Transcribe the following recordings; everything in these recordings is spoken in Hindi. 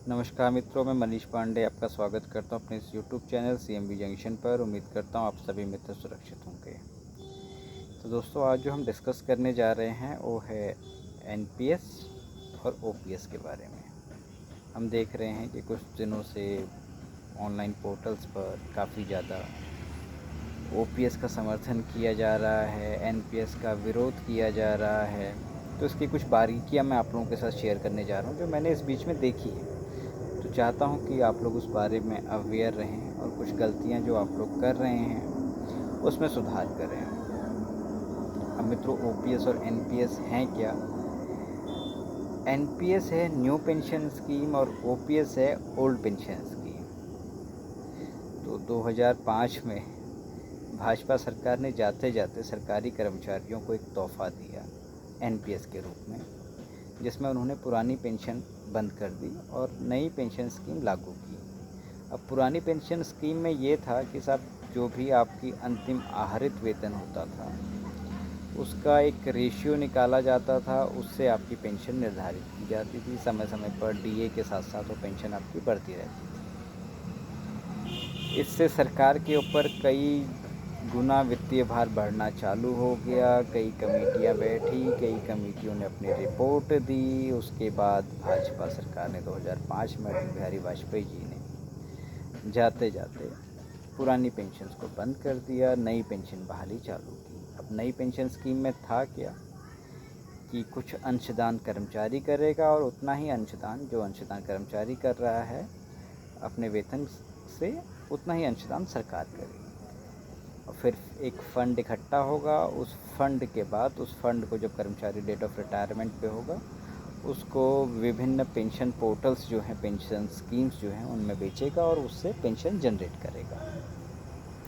नमस्कार मित्रों, मैं मनीष पांडे आपका स्वागत करता हूं अपने इस यूट्यूब चैनल सीएमबी जंक्शन पर। उम्मीद करता हूं आप सभी मित्र सुरक्षित होंगे। तो दोस्तों, आज जो हम डिस्कस करने जा रहे हैं वो है एनपीएस और ओपीएस के बारे में। हम देख रहे हैं कि कुछ दिनों से ऑनलाइन पोर्टल्स पर काफ़ी ज़्यादा ओपीएस का समर्थन किया जा रहा है, एनपीएस का विरोध किया जा रहा है। तो इसकी कुछ बारीकियाँ मैं आप लोगों के साथ शेयर करने जा रहा हूँ जो मैंने इस बीच में देखी है। तो चाहता हूँ कि आप लोग उस बारे में अवेयर रहें और कुछ गलतियाँ जो आप लोग कर रहे हैं उसमें सुधार करें। अब मित्रों, ओपीएस और एनपीएस हैं क्या? एनपीएस है न्यू पेंशन स्कीम और ओपीएस है ओल्ड पेंशन स्कीम। तो 2005 में भाजपा सरकार ने जाते जाते सरकारी कर्मचारियों को एक तोहफा दिया एनपीएस के रूप में, जिसमें उन्होंने पुरानी पेंशन बंद कर दी और नई पेंशन स्कीम लागू की। अब पुरानी पेंशन स्कीम में ये था कि साहब, जो भी आपकी अंतिम आहरित वेतन होता था उसका एक रेशियो निकाला जाता था, उससे आपकी पेंशन निर्धारित की जाती थी। समय समय पर डीए के साथ साथ वो पेंशन आपकी बढ़ती रहती थी। इससे सरकार के ऊपर कई गुना वित्तीय भार बढ़ना चालू हो गया। कई कमेटियां बैठी, कई कमेटियों ने अपनी रिपोर्ट दी। उसके बाद भाजपा सरकार ने 2005 में अटल बिहारी वाजपेयी जी ने जाते जाते पुरानी पेंशन्स को बंद कर दिया, नई पेंशन बहाली चालू की। अब नई पेंशन स्कीम में था क्या कि कुछ अंशदान कर्मचारी करेगा और उतना ही अंशदान जो अंशदान कर्मचारी कर रहा है अपने वेतन से, उतना ही अंशदान सरकार करेगी। और फिर एक फ़ंड इकट्ठा होगा। उस फंड के बाद उस फंड को जब कर्मचारी डेट ऑफ रिटायरमेंट पे होगा, उसको विभिन्न पेंशन पोर्टल्स जो हैं, पेंशन स्कीम्स जो हैं, उनमें बेचेगा और उससे पेंशन जनरेट करेगा।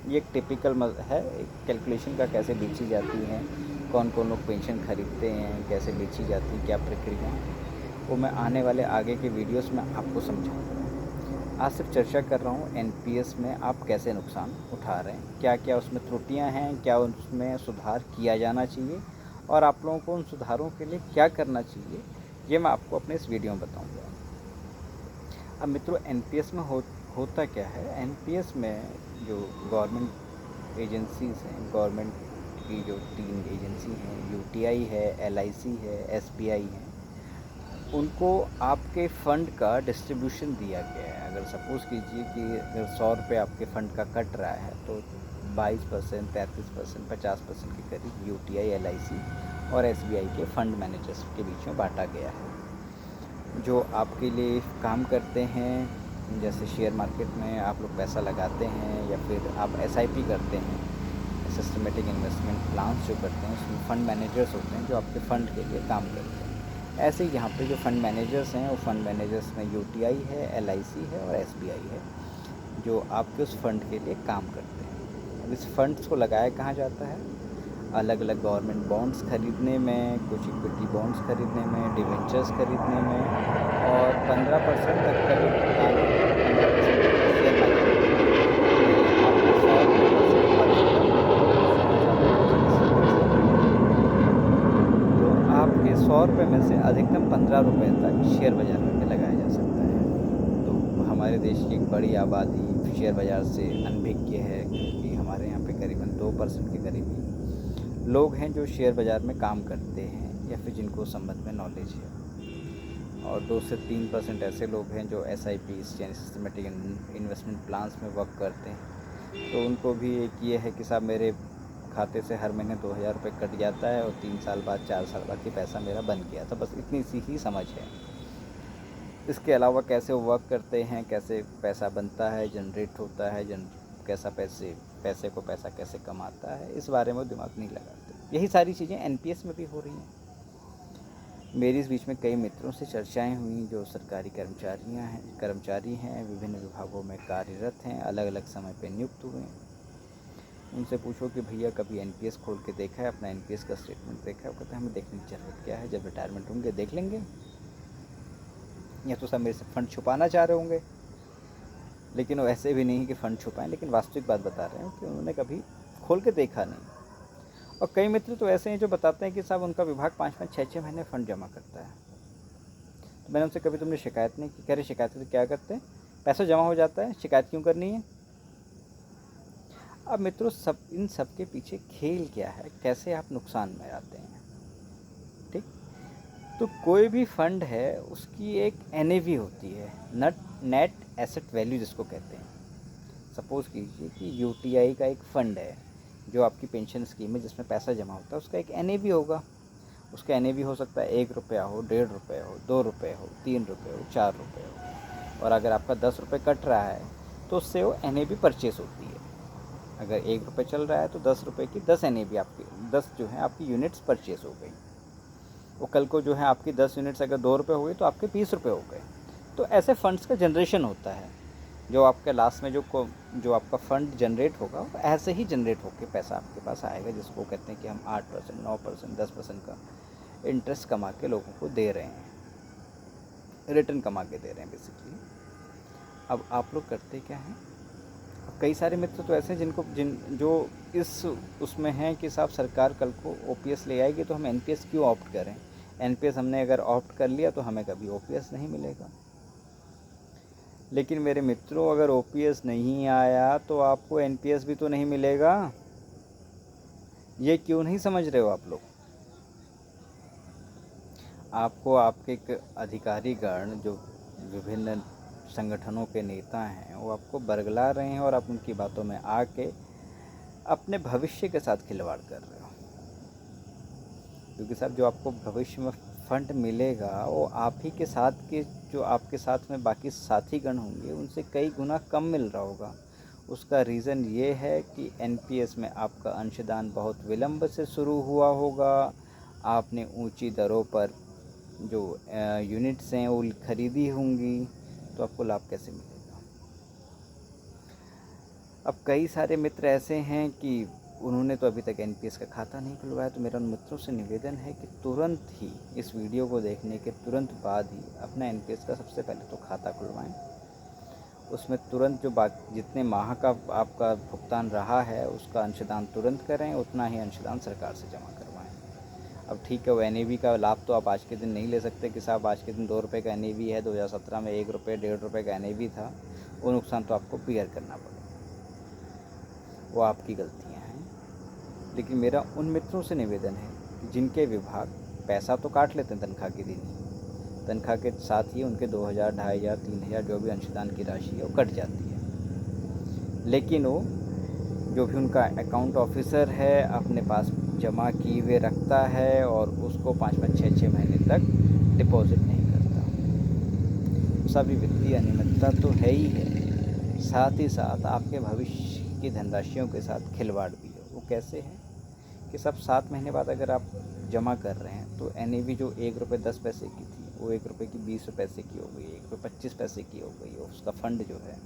ये एक टिपिकल है कैलकुलेशन का, कैसे बेची जाती हैं, कौन कौन लोग पेंशन खरीदते हैं, कैसे बेची जाती है, क्या प्रक्रिया है, वो मैं आने वाले आगे के वीडियोस में आपको समझाऊंगा। आज सिर्फ चर्चा कर रहा हूँ एनपीएस में आप कैसे नुकसान उठा रहे हैं, क्या क्या उसमें त्रुटियां हैं, क्या उसमें सुधार किया जाना चाहिए और आप लोगों को उन सुधारों के लिए क्या करना चाहिए, ये मैं आपको अपने इस वीडियो में बताऊंगा। अब मित्रों, एनपीएस में होता क्या है? एनपीएस में जो गवर्नमेंट एजेंसीज़ हैं, गवर्नमेंट की जो 3 एजेंसी हैं, यूटीआई है, एलआईसी है, एसबीआई है, उनको आपके फ़ंड का डिस्ट्रीब्यूशन दिया गया है। अगर सपोज़ कीजिए कि अगर 100 रुपये आपके फ़ंड का कट रहा है तो 22%, 33%, 50% के करीब यूटीआई, एलआईसी और एसबीआई के फ़ंड मैनेजर्स के बीच में बांटा गया है, जो आपके लिए काम करते हैं। जैसे शेयर मार्केट में आप लोग पैसा लगाते हैं या फिर आप एसआईपी करते हैं, सिस्टमेटिक इन्वेस्टमेंट प्लान्स जो करते हैं, उसमें फ़ंड मैनेजर्स होते हैं जो आपके फ़ंड के लिए काम करते हैं। ऐसे ही यहाँ पे जो फ़ंड मैनेजर्स हैं, वो फ़ंड मैनेजर्स में यूटीआई है, एलआईसी है और एसबीआई है, जो आपके उस फ़ंड के लिए काम करते हैं। अब इस फंड्स को लगाया कहाँ जाता है? अलग अलग गवर्नमेंट बॉन्ड्स खरीदने में, कुछ इक्विटी बॉन्ड्स खरीदने में, डिवेंचर्स खरीदने में, और 15% तक का जो भुगतान है, 15% तक का शेयर बाजार में आपके 100 रुपये में से अधिकतम, समाचार पत्रों से निश्चित रूप से, तो आपके 100 रुपये में से अधिकतम 15 रुपये तक शेयर बाजार में लगाया जा सकता है। तो हमारे देश की एक बड़ी आबादी शेयर बाज़ार से अनभिज्ञ है, क्योंकि हमारे यहाँ पे करीबन 2% के करीब लोग हैं जो शेयर बाज़ार में काम करते हैं या फिर जिनको संबंध में नॉलेज है, और 2 से 3% ऐसे लोग हैं जो एसआईपी यानी सिस्टमेटिक इन्वेस्टमेंट प्लान्स में वर्क करते हैं। तो उनको भी एक ये है कि साहब, मेरे खाते से हर महीने 2000 रुपये कट जाता है और 3 साल बाद, 4 साल बाद ये पैसा मेरा बन गया। तो बस इतनी सी ही समझ है। इसके अलावा कैसे वो वर्क करते हैं, कैसे पैसा बनता है, जनरेट होता है, कैसा पैसे को पैसा कैसे कमाता है, इस बारे में दिमाग नहीं लगाते। यही सारी चीज़ें एनपीएस में भी हो रही हैं। मेरी इस बीच में कई मित्रों से चर्चाएं हुई जो सरकारी कर्मचारी हैं, विभिन्न विभागों में कार्यरत हैं, अलग अलग समय पर नियुक्त हुए हैं। उनसे पूछो कि भैया कभी एनपीएस खोल के देखा है, अपना एनपीएस का स्टेटमेंट देखा है? वो कहते हैं हमें देखने की ज़रूरत क्या है, जब रिटायरमेंट होंगे देख लेंगे। या तो सब मेरे से फ़ंड छुपाना चाह रहे होंगे, लेकिन वो ऐसे भी नहीं कि फ़ंड छुपाएं, लेकिन वास्तविक बात बता रहे हैं कि उन्होंने कभी खोल के देखा नहीं। और कई मित्र तो ऐसे हैं जो बताते हैं कि साहब उनका विभाग 5-5, 6-6 महीने फ़ंड जमा करता है। तो मैंने उनसे कभी तुमने शिकायत नहीं की। कह रहे शिकायत तो क्या करते हैं, पैसा जमा हो जाता है, शिकायत क्यों करनी है। अब मित्रों इन सब के पीछे खेल क्या है, कैसे आप नुकसान में आते हैं। ठीक, तो कोई भी फंड है उसकी एक NAV होती है, नेट एसेट वैल्यू जिसको कहते हैं। सपोज़ कीजिए कि UTI का एक फ़ंड है जो आपकी पेंशन स्कीम है जिसमें पैसा जमा होता है, उसका एक NAV होगा। उसका NAV हो सकता है 1 रुपया हो, 1.5 रुपये हो, 2 रुपये हो, 3 रुपये हो, 4 रुपये हो। और अगर आपका 10 रुपये कट रहा है तो उससे वो NAV परचेस होती है। अगर 1 रुपये चल रहा है तो 10 रुपये की 10 NAV आपकी 10 जो है आपकी यूनिट्स परचेस हो गई। वो कल को जो है आपकी 10 यूनिट्स अगर 2 रुपये हो गई तो आपके 20 रुपये हो गए। तो ऐसे फंड्स का जनरेशन होता है, जो आपके लास्ट में जो आपका फ़ंड जनरेट होगा वो ऐसे ही जनरेट होकर पैसा आपके पास आएगा, जिसको कहते हैं कि हम 8%, 9%, 10% का इंटरेस्ट कमा के लोगों को दे रहे हैं, रिटर्न कमा के दे रहे हैं बेसिकली। अब आप लोग करते क्या हैं, अब कई सारे मित्र तो ऐसे हैं जो इस उसमें हैं कि साहब सरकार कल को OPS ले आएगी तो हम NPS क्यों ऑप्ट करें। NPS हमने अगर ऑप्ट कर लिया तो हमें कभी OPS नहीं मिलेगा। लेकिन मेरे मित्रों अगर OPS नहीं आया तो आपको NPS भी तो नहीं मिलेगा। ये क्यों नहीं समझ रहे हो आप लोग। आपको आपके एक अधिकारीगण जो विभिन्न संगठनों के नेता हैं वो आपको बरगला रहे हैं और आप उनकी बातों में आके अपने भविष्य के साथ खिलवाड़ कर रहे हो। क्योंकि साहब जो आपको भविष्य में फंड मिलेगा वो आप ही के साथ के जो आपके साथ में बाकी साथीगण होंगे उनसे कई गुना कम मिल रहा होगा। उसका रीज़न ये है कि NPS में आपका अंशदान बहुत विलंब से शुरू हुआ होगा। आपने ऊंची दरों पर जो यूनिट्स हैं वो खरीदी होंगी, तो आपको लाभ कैसे मिलेगा। अब कई सारे मित्र ऐसे हैं कि उन्होंने तो अभी तक NPS का खाता नहीं खुलवाया। तो मेरा उन मित्रों से निवेदन है कि तुरंत ही इस वीडियो को देखने के तुरंत बाद ही अपना NPS का सबसे पहले तो खाता खुलवाएं। उसमें तुरंत जो जितने माह का आपका भुगतान रहा है उसका अंशदान तुरंत करें, उतना ही अंशदान सरकार से जमा करवाएं। अब ठीक है, वो NAV का लाभ तो आप आज के दिन नहीं ले सकते कि साहब आज के दिन 2 रुपये का NAV है, 2017 में 1 रुपये 1.5 रुपये का NAV था, वो नुकसान तो आपको बियर करना पड़ेगा, वो आपकी गलतियाँ हैं। लेकिन मेरा उन मित्रों से निवेदन है कि जिनके विभाग पैसा तो काट लेते हैं तनख्वाह के दिन, तनख्वाह के साथ ही उनके 2000, 2500, 3000 जो भी अंशदान की राशि है वो कट जाती है। लेकिन वो जो भी उनका अकाउंट ऑफिसर है अपने पास जमा किए हुए रखता है और उसको 5-5, 6-6 महीने तक डिपॉजिट नहीं करता। सभी वित्तीय अनियमितता तो है ही है, साथ ही साथ आपके भविष्य की धनराशियों के साथ खिलवाड़ भी है। वो कैसे है कि सब 7 महीने बाद अगर आप जमा कर रहे हैं तो NAV जो 1 रुपये 10 पैसे की थी वो 1 रुपये की 20 पैसे की हो गई, 1 रुपये 25 पैसे की हो गई। और उसका फ़ंड जो है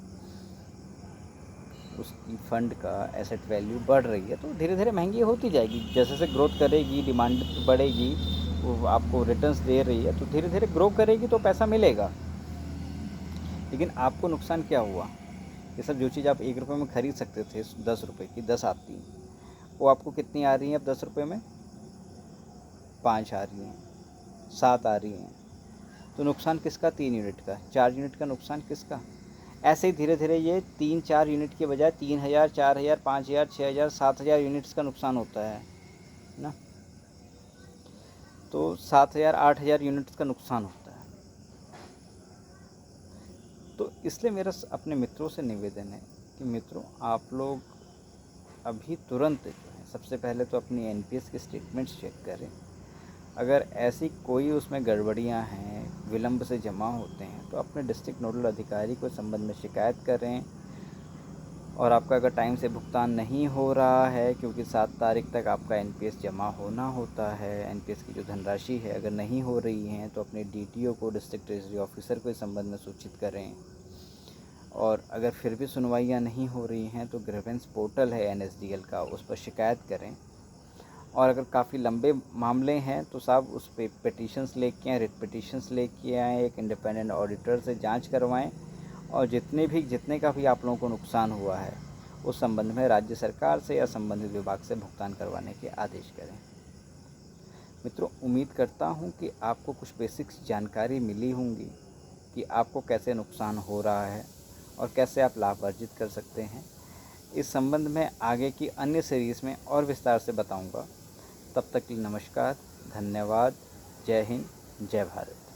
उसकी फ़ंड का एसेट वैल्यू बढ़ रही है, तो धीरे धीरे महंगी होती जाएगी। जैसे जैसे ग्रोथ करेगी, डिमांड बढ़ेगी, वो आपको रिटर्न्स दे रही है तो धीरे धीरे ग्रो करेगी तो पैसा मिलेगा। लेकिन आपको नुकसान क्या हुआ कि सब जो चीज़ आप 1 रुपये में ख़रीद सकते थे 10 रुपये की 10 आती, वो आपको कितनी आ रही हैं अब 10 रुपये में? 5 आ रही हैं, 7 आ रही हैं। तो नुकसान किसका? 3 यूनिट का। 4 यूनिट का नुकसान किसका? ऐसे ही धीरे धीरे ये 3-4 यूनिट के बजाय 3000, 4000, 5000, 6000, 7000 यूनिट्स का नुकसान होता है ना। तो 7000, 8000 यूनिट्स का नुकसान होता है। तो इसलिए मेरा अपने मित्रों से निवेदन है कि मित्रों आप लोग अभी तुरंत जो है सबसे पहले तो अपनी NPS की स्टेटमेंट्स चेक करें। अगर ऐसी कोई उसमें गड़बड़ियां हैं, विलंब से जमा होते हैं, तो अपने डिस्ट्रिक्ट नोडल अधिकारी को संबंध में शिकायत करें। और आपका अगर टाइम से भुगतान नहीं हो रहा है, क्योंकि 7 तारीख तक आपका NPS जमा होना होता है, NPS की जो धनराशि है अगर नहीं हो रही है तो अपने DTO को, डिस्ट्रिक्ट ट्रेजरी ऑफिसर को इस संबंध में सूचित करें। और अगर फिर भी सुनवाइयाँ नहीं हो रही हैं तो ग्रीवेंस पोर्टल है NSDL का, उस पर शिकायत करें। और अगर काफ़ी लंबे मामले हैं तो साहब उस पे पिटीशंस लेके आएँ, रिट पिटीशंस लेके आएँ, एक इंडिपेंडेंट ऑडिटर से जांच करवाएं और जितने का भी आप लोगों को नुकसान हुआ है उस संबंध में राज्य सरकार से या संबंधित विभाग से भुगतान करवाने के आदेश करें। मित्रों, उम्मीद करता हूँ कि आपको कुछ बेसिक्स जानकारी मिली होंगी कि आपको कैसे नुकसान हो रहा है और कैसे आप लाभ अर्जित कर सकते हैं। इस संबंध में आगे की अन्य सीरीज़ में और विस्तार से बताऊंगा। तब तक के लिए नमस्कार, धन्यवाद, जय हिंद, जय भारत।